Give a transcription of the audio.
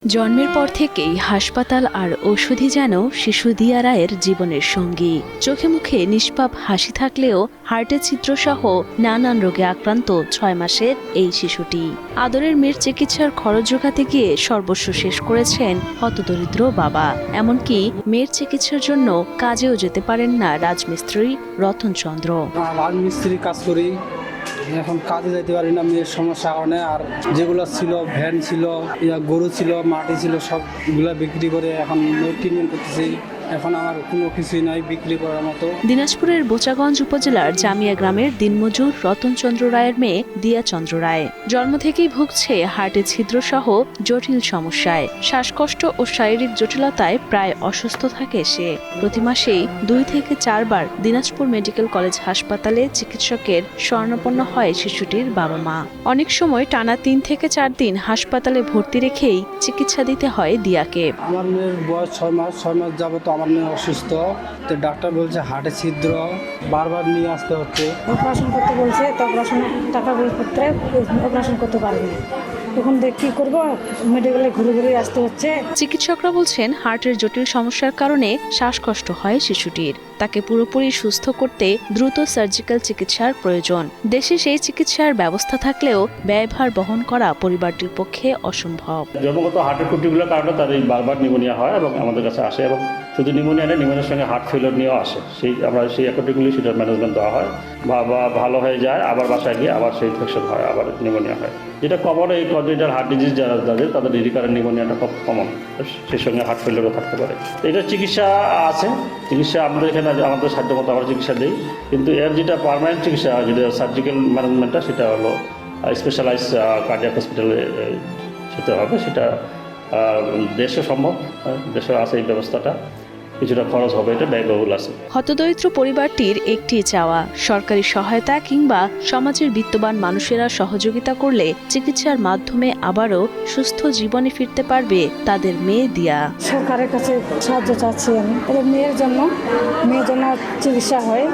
জন্মের পর থেকেই হাসপাতাল আর ওষুধই যেন শিশু দিয়া রায়ের জীবনের সঙ্গী। চোখে মুখে নিষ্পাপ হাসি থাকলেও হার্টের ছিদ্রসহ নানান রোগে আক্রান্ত ৬ মাসের এই শিশুটি। আদরের মেয়ের চিকিৎসার খরচ জোগাতে গিয়ে সর্বস্ব শেষ করেছেন হতদরিদ্র বাবা। এমনকি মেয়ের চিকিৎসার জন্য কাজেও যেতে পারেন না রাজমিস্ত্রি রতন চন্দ্র। রাজমিস্ত্রি কাজ করি, এখন কাজে যেতে পারি না মেয়ের সমস্যার কারণে। আর যেগুলো ছিল ভ্যান ছিল, গরু ছিল, মাটি ছিল, সবগুলো বিক্রি করে এখন ট্রিটমেন্ট করতেছি। এখন আমার কোনো কিছুই নাই বিক্রি করার মতো। দিনাজপুরের বোচাগঞ্জ উপজেলার জামিয়া গ্রামের দিনমজুর রতন চন্দ্র রায়ের মেয়ে দিয়া চন্দ্র রায় জন্ম থেকেই ভুগছে হার্টের ছিদ্রসহ জটিল সমস্যায়। শ্বাসকষ্ট ও শারীরিক জটিলতায় প্রায় অসুস্থ থাকে সে। প্রতি মাসেই 2 থেকে 4 বার দিনাজপুর মেডিকেল কলেজ হাসপাতালে চিকিৎসকের শরণাপন্ন হয় শিশুটির বাবা মা। অনেক সময় টানা 3 থেকে 4 দিন হাসপাতালে ভর্তি রেখেই চিকিৎসা দিতে হয় দিয়াকে। আমার মেয়ের বয়স 6 মাস যাবত আমার মেয়ে অসুস্থ। তো ডাক্তার বলছে হার্টে ছিদ্র, বারবার নিয়ে আসতে হচ্ছে। অপারেশন করতে বলছে, তো অপারেশনের টাকাগুলো করতে অপারেশন করতে পারবে না। এখন দেখ কি করবো, মেডিকেলে ঘুরে ঘুরে আসতে হচ্ছে। চিকিৎসকরা বলছেন হার্টের জটিল সমস্যার কারণে শ্বাসকষ্ট হয় শিশুটির। তাকে পুরোপুরি সুস্থ করতে দ্রুত সার্জিক্যাল চিকিৎসার প্রয়োজন। দেশে সেই চিকিৎসার ব্যবস্থা থাকলেও ব্যয়ভার বহন করা পরিবারটির পক্ষে অসম্ভব। জন্মগত হার্টের ত্রুটিগুলোর কারণে তার এই বারবার নিউমোনিয়া হয় এবং আমাদের কাছে আসে, এবং শুধু নিউমোনিয়া নেই, নিউমোনিয়ার সঙ্গে হার্ট ফেলিওর নিয়েও আসে। আমরা সেই অ্যাকর্ডিংলি সেটার ম্যানেজমেন্ট দেওয়া হয়, বা ভালো হয়ে যায়, আবার বাসায় গিয়ে আবার সেই ইনফেকশন হয়, আবার নিউমোনিয়া হয়। যেটা কমন এই কনজেনিটাল হার্ট ডিজিজ যারা তাদের রিকারেন্ট নিউমোনিয়াটা খুব কমন, সেই সঙ্গে হার্ট ফেলিওরও থাকতে পারে। এটার চিকিৎসা আছে, চিকিৎসা আমাদের এখানে আমাদের সাধ্য মতো আমরা চিকিৎসা দিই, কিন্তু এর যেটা পার্মানেন্ট চিকিৎসা, যেটা সার্জিক্যাল ম্যানেজমেন্টটা, সেটা হলো স্পেশালাইজ কার্ডিয়াক হসপিটালে যেতে হবে। সেটা দেশে সম্ভব, দেশে আছে এই ব্যবস্থাটা, কিছুটা খরচ হবে, এটা ব্যয়বহুল আছে। হতদরিদ্র পরিবারটির একটি চাওয়া, সরকারি সহায়তা কিংবা সমাজের বিত্তবান মানুষেরা সহযোগিতা করলে চিকিৎসার মাধ্যমে আবারও সুস্থ জীবনে ফিরতে পারবে তাদের মেয়ে দিয়া। সরকারের কাছে সাহায্য চাচ্ছি আমি, মেয়ের জন্য চিকিৎসা হয়।